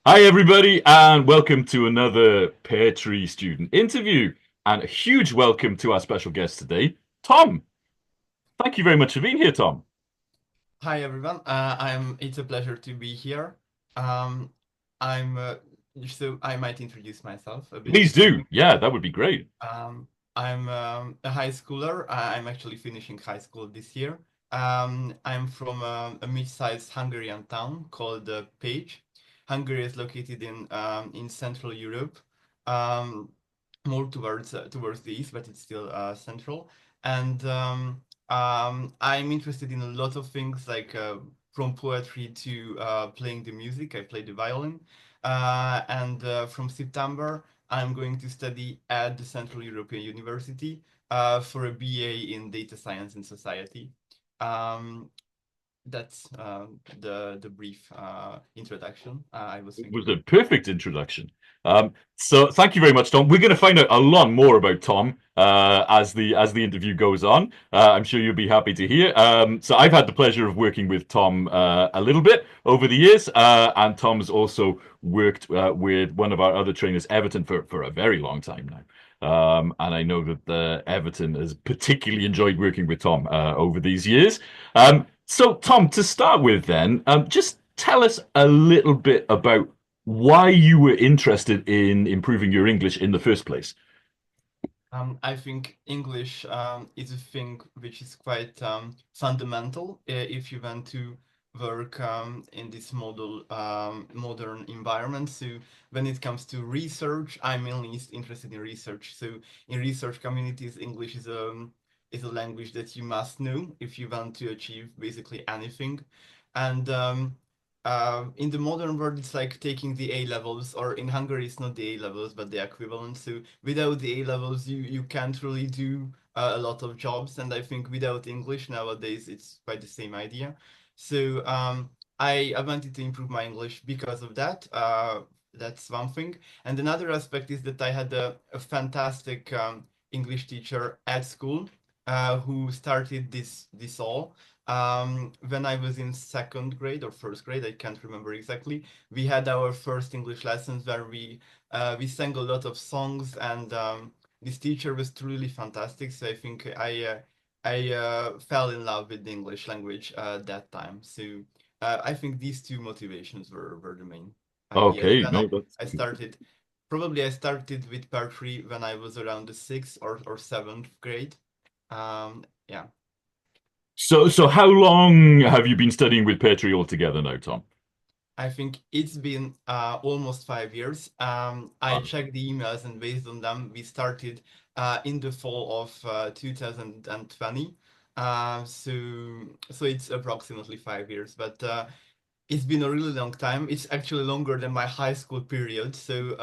Hi, everybody, and welcome to another Peartree student interview. And a huge welcome to our special guest today, Tom. Thank you very much for being here, Tom. Hi everyone. It's a pleasure to be here. Um, I'm so I might introduce myself a bit. Please do. Yeah, that would be great. Um, I'm a high schooler. I'm actually finishing high school this year. I'm from a mid-sized Hungarian town called Pécs. Hungary is located in Central Europe, um, more towards the east, but it's still central. And I'm interested in a lot of things, like from poetry to playing the music. I play the violin, and from September. I'm going to study at the Central European University for a BA in Data Science and Society. Um, that's the brief introduction I was It thinking was a of. perfect introduction. So thank you very much, Tom. We're going to find out a lot more about Tom as the interview goes on. I'm sure you'll be happy to hear. So I've had the pleasure of working with Tom a little bit over the years, and Tom's also worked with one of our other trainers, Everton, for a very long time now. And I know that Everton has particularly enjoyed working with Tom over these years. So, Tom, to start with, then, just tell us a little bit about why you were interested in improving your English in the first place. I think English is a thing which is quite fundamental if you want to work in this modern environment. So when it comes to research, I'm mainly interested in research. So in research communities, English is a language that you must know if you want to achieve basically anything. And in the modern world, it's like taking the A levels, or in Hungary, it's not the A levels, but the equivalent. So without the A levels, you can't really do a lot of jobs. And I think without English nowadays, it's quite the same idea. So I wanted to improve my English because of that. That's one thing. And another aspect is that I had a fantastic English teacher at school who started this all when I was in second grade or first grade. I can't remember exactly. We had our first English lessons where we sang a lot of songs, and this teacher was truly fantastic. So I think I fell in love with the English language that time. So I think these two motivations were the main ideas. Okay, Then no, that's I started. Probably I started with Peartree when I was around the sixth or seventh grade. Yeah. so. How long have you been studying with Peartree altogether now, Tom? I think it's been almost 5 years. I Wow. checked the emails, and based on them, we started in the fall of 2020. So it's approximately 5 years, but it's been a really long time. It's actually longer than my high school period. So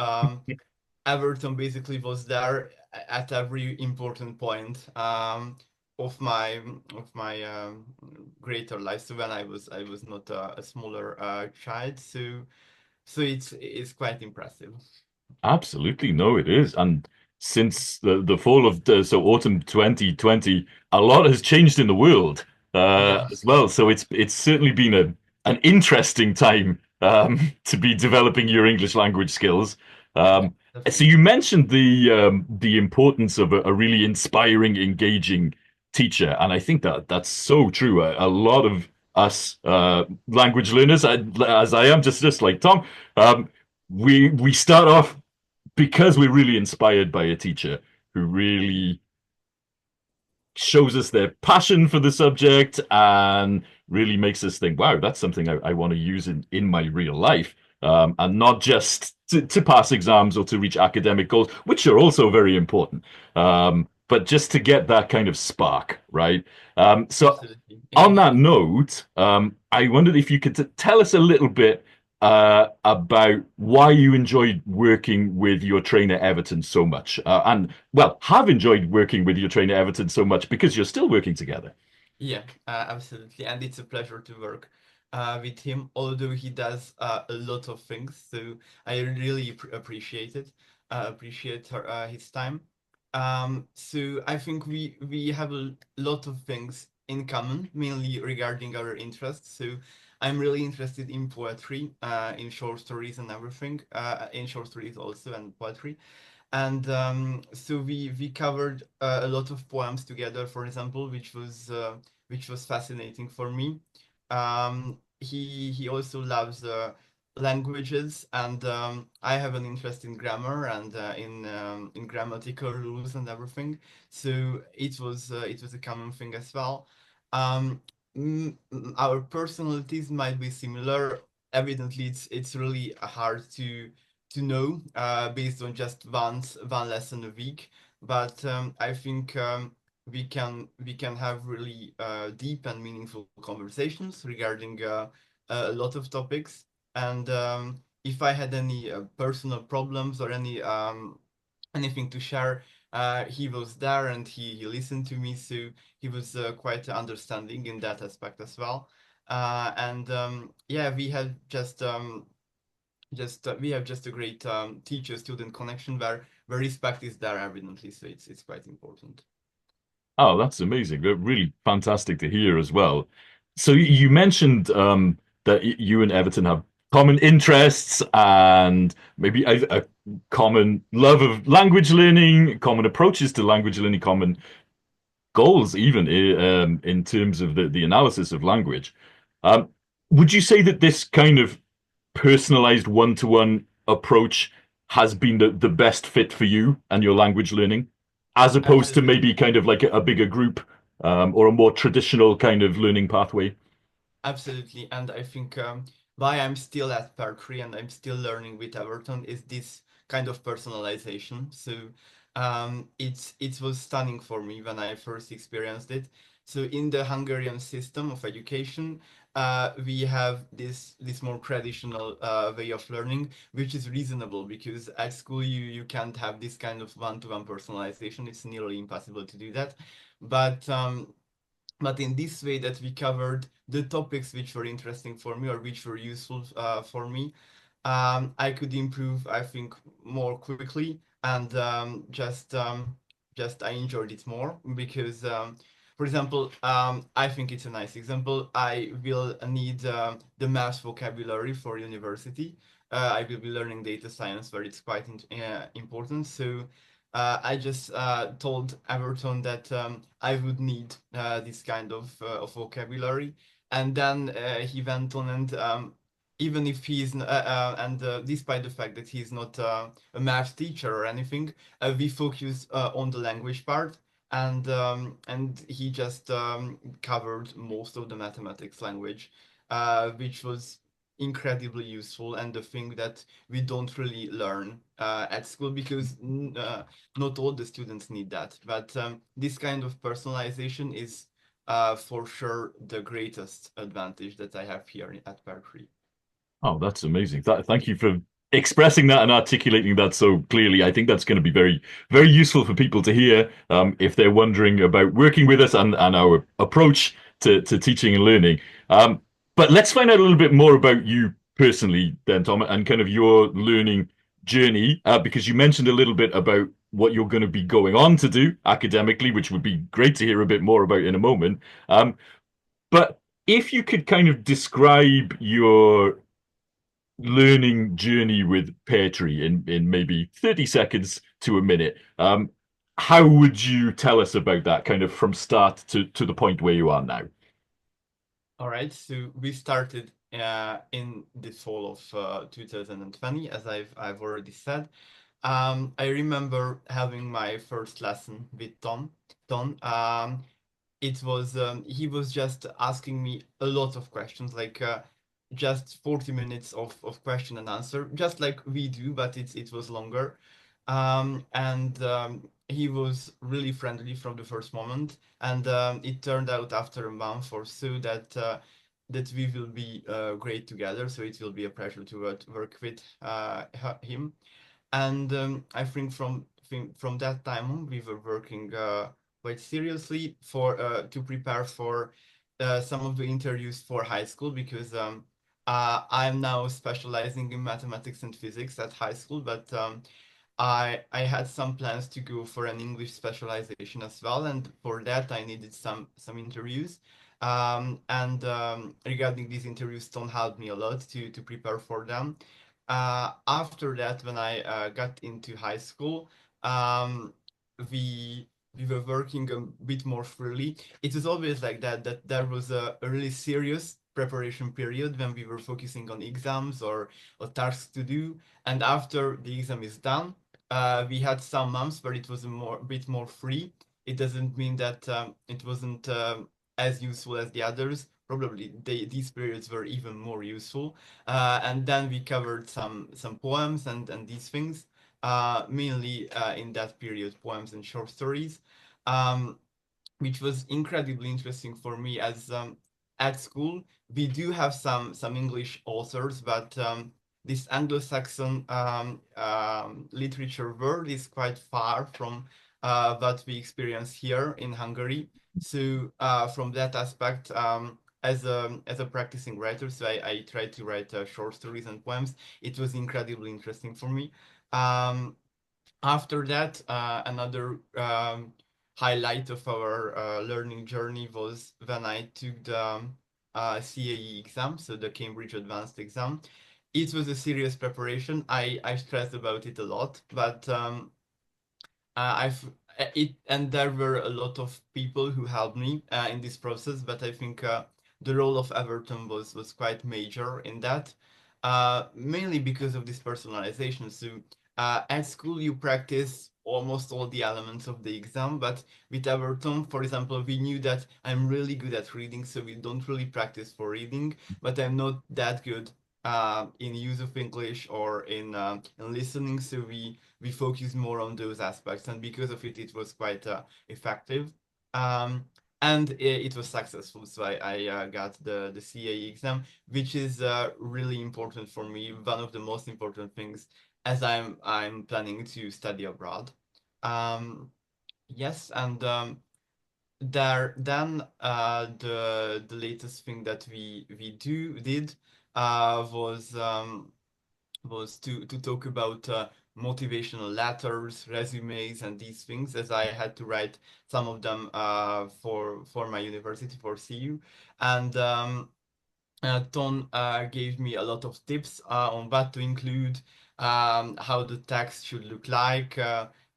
Everton basically was there at every important point of my of my greater life. So when I was not a smaller child, so it's quite impressive. Absolutely, no, it is. And since the fall of so autumn 2020, a lot has changed in the world Yeah, as well. So it's certainly been an interesting time to be developing your English language skills. yeah, So you definitely. mentioned the importance of a really inspiring, engaging teacher, and I think that that's so true. A lot of us language learners, as I am, just like Tom, we start off because we're really inspired by a teacher who really shows us their passion for the subject and really makes us think, wow, that's something I want to use in my real life. And not just to pass exams or to reach academic goals, which are also very important, but just to get that kind of spark, right? So Absolutely. on Yeah. that note, I wondered if you could tell us a little bit about why you enjoyed working with your trainer Everton so much, and well, have enjoyed working with your trainer Everton so much because you're still working together. Yeah, absolutely. And it's a pleasure to work with him, although he does a lot of things. So I really appreciate it, his time. So I think we have a lot of things in common, mainly regarding our interests. So I'm really interested in poetry, in short stories and everything, in short stories also and poetry. And so we covered a lot of poems together, for example, which was fascinating for me. He also loves languages, and I have an interest in grammar and in grammatical rules and everything. So it was a common thing as well. Um, our personalities might be similar. Evidently, it's really hard to know based on just one lesson a week. But I think we can have really deep and meaningful conversations regarding a lot of topics. And if I had any personal problems or anything to share, he was there and he listened to me, so he was quite understanding in that aspect as well. And yeah, we have just a great teacher student connection where respect is there evidently, so it's quite important. Oh, that's amazing. Really fantastic to hear as well. So you mentioned that you and Everton have common interests and maybe a common love of language learning, common approaches to language learning, common goals even in terms of the analysis of language. Um, would you say that this kind of personalized one-to-one approach has been the best fit for you and your language learning, as opposed to maybe Absolutely. kind of like a bigger group or a more traditional kind of learning pathway? Absolutely, and I think why I'm still at Peartree and I'm still learning with Everton is this kind of personalization. So it was stunning for me when I first experienced it. So in the Hungarian system of education, we have this more traditional way of learning, which is reasonable because at school you can't have this kind of one-to-one personalization. It's nearly impossible to do that. But but in this way that we covered the topics which were interesting for me or which were useful for me, I could improve, I think, more quickly and just I enjoyed it more because, for example, I think it's a nice example. I will need the math vocabulary for university. I will be learning data science where it's quite important. So I just told Everton that I would need this kind of vocabulary, and then he went on and even if he's and despite the fact that he's not a math teacher or anything, we focus on the language part, and he just covered most of the mathematics language, which was incredibly useful and the thing that we don't really learn at school because not all the students need that. But this kind of personalization is for sure the greatest advantage that I have here at Peartree. Oh, that's amazing. Thank you for expressing that and articulating that so clearly. I think that's going to be very, very useful for people to hear if they're wondering about working with us and our approach to teaching and learning. But let's find out a little bit more about you personally, then, Tom, and kind of your learning journey, because you mentioned a little bit about what you're going to be going on to do academically, which would be great to hear a bit more about in a moment. But if you could kind of describe your learning journey with Peartree in maybe 30 seconds to a minute. How would you tell us about that kind of from start to the point where you are now? All right, so we started in the fall of 2020, as I've already said. I remember having my first lesson with Tom. Tom, it was he was just asking me a lot of questions, like just 40 minutes of question and answer, just like we do, but it was longer. And he was really friendly from the first moment, and it turned out after a month or so that that we will be great together. So it will be a pleasure to work with him. And I think from that time on, we were working quite seriously for to prepare for some of the interviews for high school because I'm now specializing in mathematics and physics at high school, but I had some plans to go for an English specialization as well, and for that I needed some interviews. And regarding these interviews, Tom helped me a lot to prepare for them. After that, when I got into high school, um, we we were working a bit more freely. It was always like that, that there was a really serious preparation period when we were focusing on exams or tasks to do. And after the exam is done, we had some months where it was a bit more free. It doesn't mean that it wasn't as useful as the others. Probably these periods were even more useful. And then we covered some poems and these things, mainly in that period, poems and short stories. Um, which was incredibly interesting for me as at school we do have some English authors, but this Anglo-Saxon literature world is quite far from what we experience here in Hungary. So from that aspect, as a practicing writer, so I tried to write short stories and poems. It was incredibly interesting for me. Um, After that, another highlight of our learning journey was when I took the CAE exam, so the Cambridge Advanced exam. It was a serious preparation. I stressed about it a lot, but I've it and there were a lot of people who helped me in this process, but I think the role of Everton was quite major in that, mainly because of this personalization. So at school you practice almost all the elements of the exam, but with Everton, for example, we knew that I'm really good at reading, so we don't really practice for reading, but I'm not that good in use of English or in listening, so we focused more on those aspects, and because of it, it was quite effective. Um, and it was successful, so I got the CAE exam, which is really important for me. One of the most important things, as I'm planning to study abroad. Um, yes, and there then the latest thing that we did was to talk about motivational letters, resumes, and these things, as I had to write some of them for my university for CU, and Ton gave me a lot of tips on what to include, how the text should look like,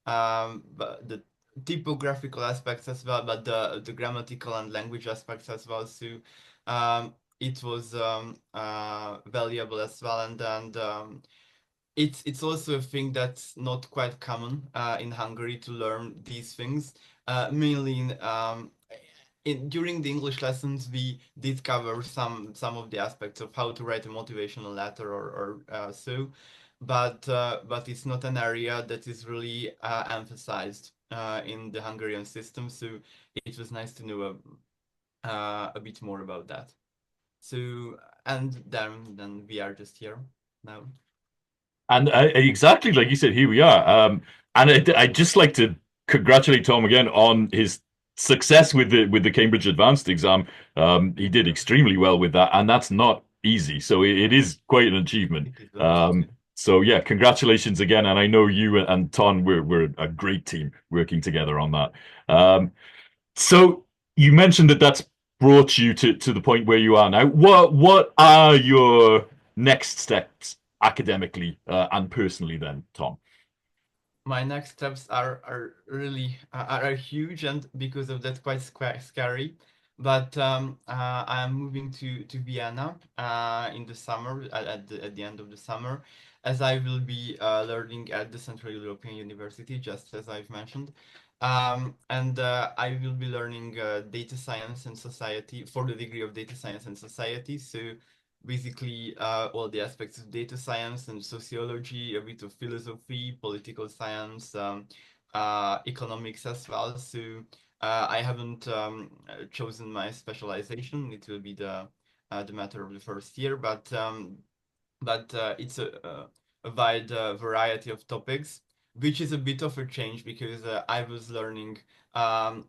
but the typographical aspects as well, but the grammatical and language aspects as well. So it was valuable as well, and it's also a thing that's not quite common in Hungary to learn these things. Mainly during the English lessons, we did cover some of the aspects of how to write a motivational letter or so, but it's not an area that is really emphasized in the Hungarian system. So it was nice to know a bit more about that. So and then we are just here now. And exactly like you said, here we are. And I'd just like to congratulate Tom again on his success with the Cambridge Advanced exam. He did extremely well with that, and that's not easy. So it is quite an achievement. It is very much so. So yeah, congratulations again. And I know you and Ton we're a great team working together on that. So you mentioned that that's brought you to the point where you are now. What are your next steps academically and personally then, Tom? My next steps are really are huge, and because of that quite scary. But I am moving to Vienna in the summer at the end of the summer, as I will be learning at the Central European University, just as I've mentioned. And I will be learning data science and society for the degree of data science and society. So basically all the aspects of data science and sociology, a bit of philosophy, political science, economics as well. So I haven't chosen my specialization. It will be the matter of the first year, but it's a wide variety of topics, which is a bit of a change because I was learning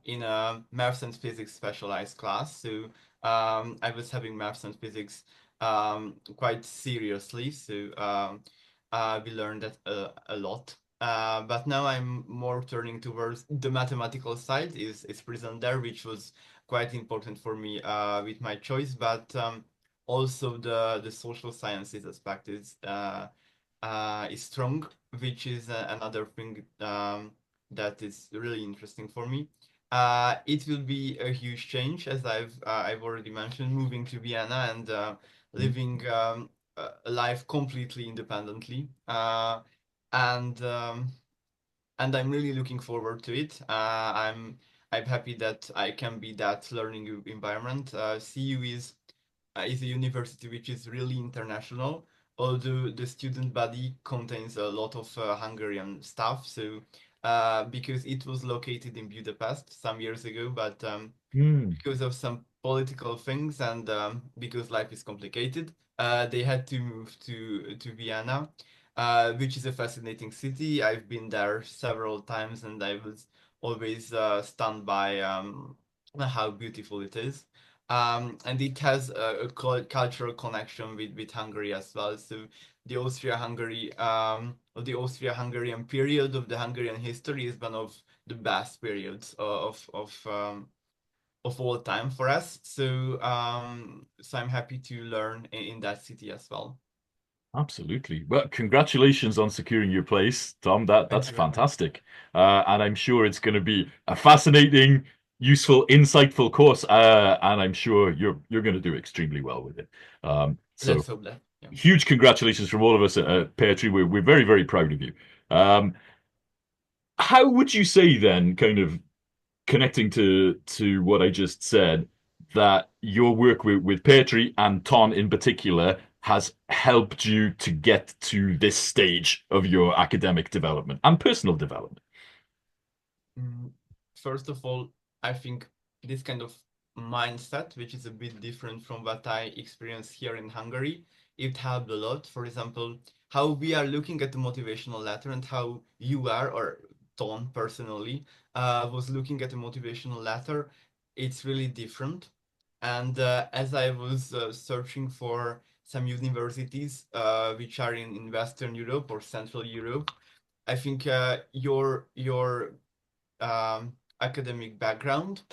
in a maths and physics specialized class. So I was having maths and physics quite seriously. So we learned that a lot. But now I'm more turning towards the mathematical side is present there, which was quite important for me with my choice, but also the social sciences aspect is strong, which is another thing that is really interesting for me. It will be a huge change, as I've already mentioned, moving to Vienna and living a life completely independently. And and I'm really looking forward to it. I'm happy that I can be that learning environment. CU is a university which is really international, although the student body contains a lot of Hungarian staff. So, because it was located in Budapest some years ago, but Mm. because of some political things and because life is complicated, they had to move to Vienna, which is a fascinating city. I've been there several times, and I was always stunned by how beautiful it is. And it has a cultural connection with Hungary as well. So the Austria-Hungarian period of the Hungarian history is one of the best periods of all time for us. So I'm happy to learn in that city as well. Absolutely. Well, congratulations on securing your place, Tom. That's Thank you very much. fantastic. And I'm sure it's going to be a fascinating, useful, insightful course. And I'm sure you're going to do extremely well with it. So Let's hope that. Yeah. huge congratulations from all of us at Peartree. We're very, very proud of you. Um, how would you say then, kind of connecting to what I just said, that your work with Peartree and Ton in particular has helped you to get to this stage of your academic development and personal development. Mm, First of all, I think this kind of mindset, which is a bit different from what I experienced here in Hungary, it helped a lot. For example, how we are looking at the motivational letter and how you are, or Ton personally, was looking at the motivational letter, it's really different. And as I was searching for some universities which are in Western Europe or Central Europe, I think your academic background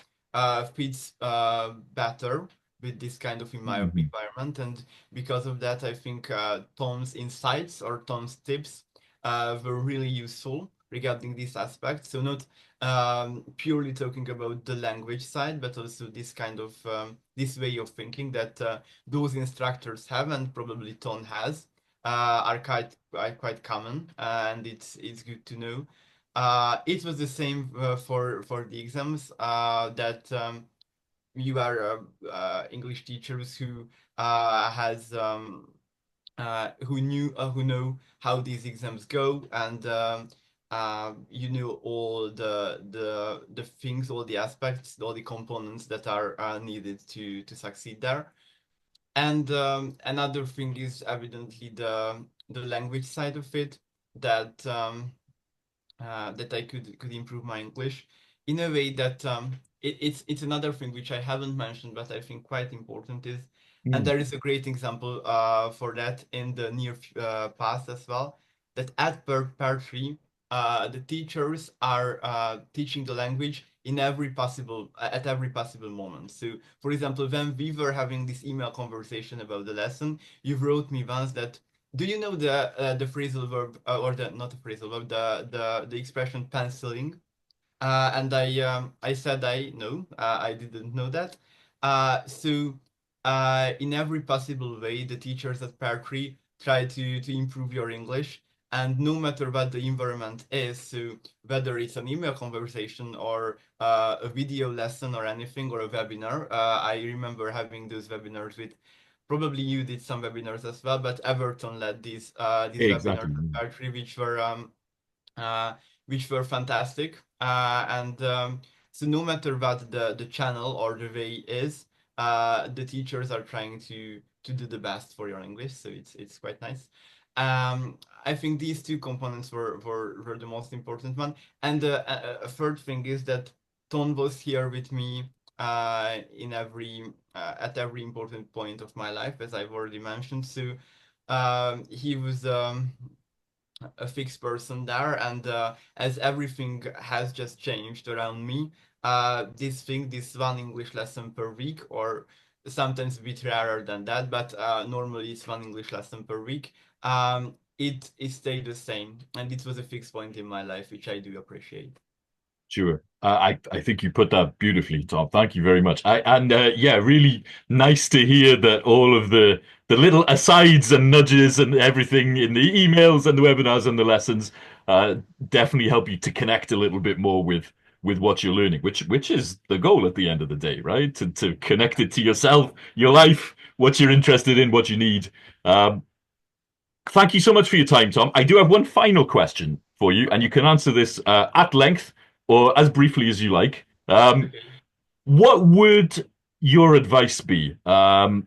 fits better with this kind of Mhm. environment. And because of that, I think Tom's insights or Tom's tips were really useful regarding this aspect. So not purely talking about the language side, but also this kind of this way of thinking that those instructors have and probably Tom has are quite common, and it's good to know. It was the same for the exams that you are English teachers who know how these exams go, and you know all the things, all the aspects, all the components that are needed to succeed there. And another thing is evidently the language side of it, that that I could improve my English in a way that it's another thing which I haven't mentioned, but I think quite important is, and Mm. there is a great example for that in the near past as well, that at Peartree, the teachers are teaching the language in every possible at every possible moment. So, for example, when we were having this email conversation about the lesson, you wrote me once that, do you know the phrasal verb or the not the phrasal verb, the expression penciling? And I said I no, I didn't know that. So in every possible way, the teachers at Peartree try to improve your English, and no matter what the environment is, so whether it's an email conversation or a video lesson or anything or a webinar, I remember having those webinars with. Probably you did some webinars as well, but Everton led these webinars Exactly. at Peartree, uh, which were fantastic. And so no matter what the channel or the way is, the teachers are trying to do the best for your English. So it's quite nice. I think these two components were the most important one. And a third thing is that Ton was here with me in every at every important point of my life, as I've already mentioned. So he was a fixed person there, and as everything has just changed around me, this one English lesson per week, or sometimes a bit rarer than that, but normally it's one English lesson per week. It stayed the same, and it was a fixed point in my life, which I do appreciate. Sure. I think you put that beautifully, Tom. Thank you very much. Yeah, really nice to hear that all of the little asides and nudges and everything in the emails and the webinars and the lessons uh, definitely help you to connect a little bit more with what you're learning, which is the goal at the end of the day, right? To connect it to yourself, your life, what you're interested in, what you need. Um, Thank you so much for your time, Tom. I do have one final question for you, and you can answer this at length or as briefly as you like. Okay. What would your advice be, kind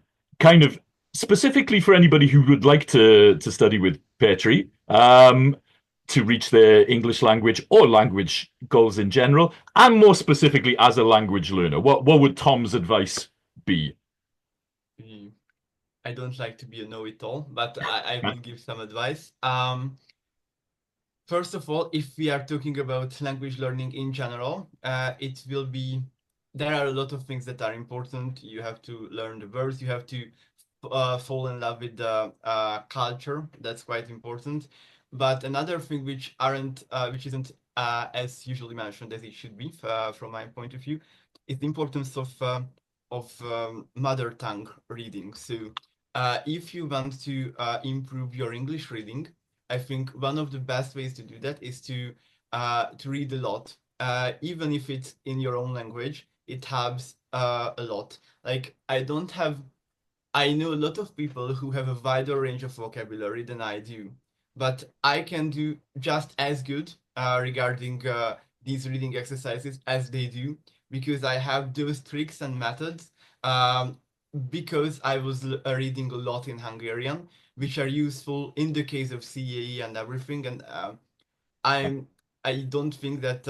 of specifically for anybody who would like to study with Peartree, to reach their English language or language goals in general, and more specifically as a language learner? What would Tom's advice be? Mm, I don't like to be a know-it-all, but I will give some advice. First of all, if we are talking about language learning in general, it will be there are a lot of things that are important. You have to learn the words, you have to fall in love with the culture. That's quite important. But another thing which isn't as usually mentioned as it should be, from my point of view, is the importance of mother tongue reading. So, if you want to improve your English reading, I think one of the best ways to do that is to read a lot, even if it's in your own language. It helps a lot. Like I know a lot of people who have a wider range of vocabulary than I do, but I can do just as good regarding these reading exercises as they do because I have those tricks and methods. Because I was reading a lot in Hungarian, which are useful in the case of CAE and everything. And I'm I don't think that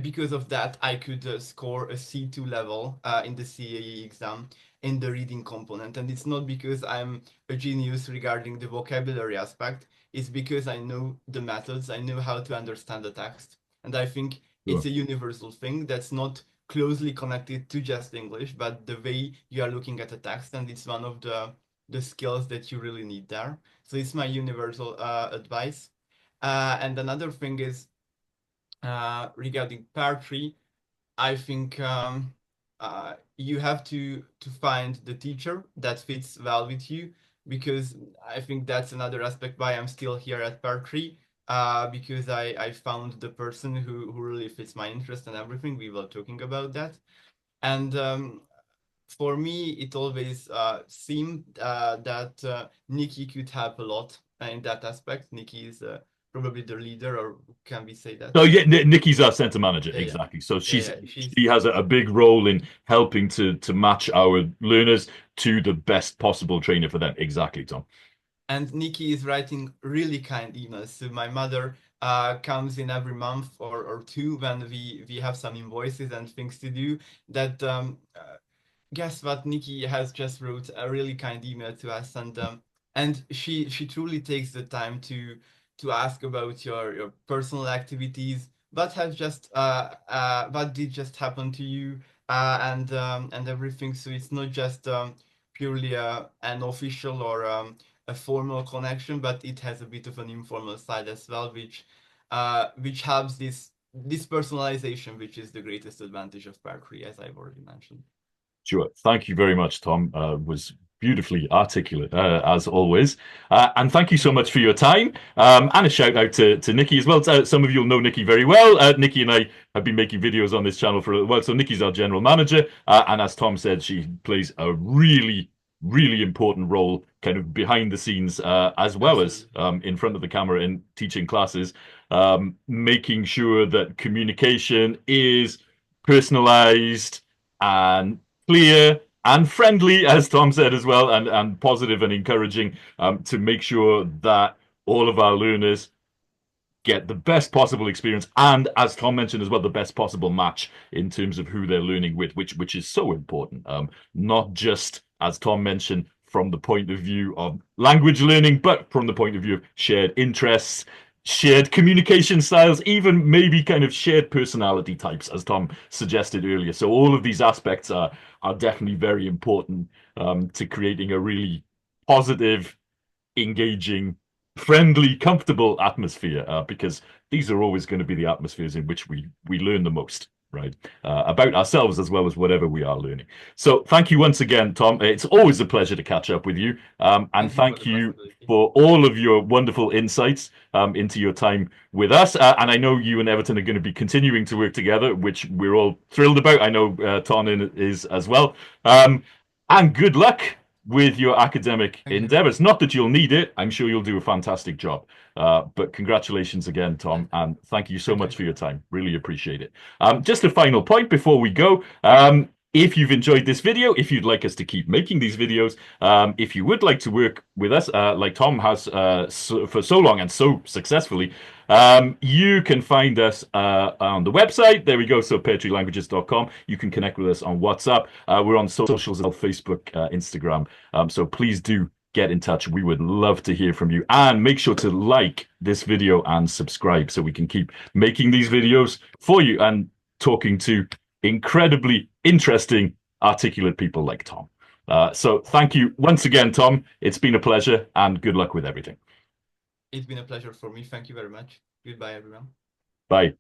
because of that I could score a C2 level in the CAE exam in the reading component, and it's not because I'm a genius regarding the vocabulary aspect. It's because I know the methods, I know how to understand the text, and I think it's Sure. a universal thing that's not closely connected to just English, but the way you are looking at a text, and it's one of the skills that you really need there. So it's my universal advice. And another thing is regarding Peartree, I think you have to find the teacher that fits well with you because I think that's another aspect why I'm still here at Peartree. Because I found the person who really fits my interest and everything. We were talking about that. And for me, it always seemed that Nikki could help a lot in that aspect. Nikki is probably the leader, or can we say that? No, yeah, Nikki's our center manager, Yeah, yeah, exactly. So yeah, yeah. She's she has a big role in helping to match our learners to the best possible trainer for them. Exactly, Tom. and Nikki is writing really kind emails. So my mother comes in every month or two when we have some invoices and things to do. That guess what? Nikki has just wrote a really kind email to us, and she truly takes the time to ask about your personal activities, what did just happen to you, and everything. So it's not just purely an official or a formal connection, but it has a bit of an informal side as well, which helps this personalization, which is the greatest advantage of Peartree, as I've already mentioned. Sure. Thank you very much, Tom. Was beautifully articulate, as always. And thank you so much for your time. And a shout out to Nikki as well. Some of you will know Nikki very well. Nikki and I have been making videos on this channel for a while. So Nikki's our general manager. And as Tom said, she plays a really, really important role kind of behind the scenes, as well as Absolutely. in front of the camera in teaching classes, making sure that communication is personalized and clear and friendly, as Tom said as well, and positive and encouraging, to make sure that all of our learners get the best possible experience and, as Tom mentioned as well, the best possible match in terms of who they're learning with, which is so important. Not just, as Tom mentioned, from the point of view of language learning, but from the point of view of shared interests, shared communication styles, even maybe kind of shared personality types, as Tom suggested earlier. So all of these aspects are definitely very important to creating a really positive, engaging, friendly, comfortable atmosphere, because these are always going to be the atmospheres in which we learn the most, right? About ourselves as well as whatever we are learning. So thank you once again, Tom. It's always a pleasure to catch up with you. And Thank you for thank the you possibility. for all of your wonderful insights into your time with us. And I know you and Everton are going to be continuing to work together, which we're all thrilled about. I know Ton is as well. And good luck with your academic Thank you. endeavors. Not that you'll need it. I'm sure you'll do a fantastic job. But congratulations again, Tom, and thank you so Thank much you. for your time. Really appreciate it. Just a final point before we go. If you've enjoyed this video, if you'd like us to keep making these videos, if you would like to work with us, like Tom has for so long and so successfully, you can find us on the website. There we go. So peartreelanguages.com. You can connect with us on WhatsApp. We're on socials, Facebook, Instagram. So please do get in touch. We would love to hear from you. And make sure to like this video and subscribe so we can keep making these videos for you and talking to incredibly interesting, articulate people like Tom. So thank you once again, Tom. It's been a pleasure and good luck with everything. It's been a pleasure for me. Thank you very much. Goodbye, everyone. Bye.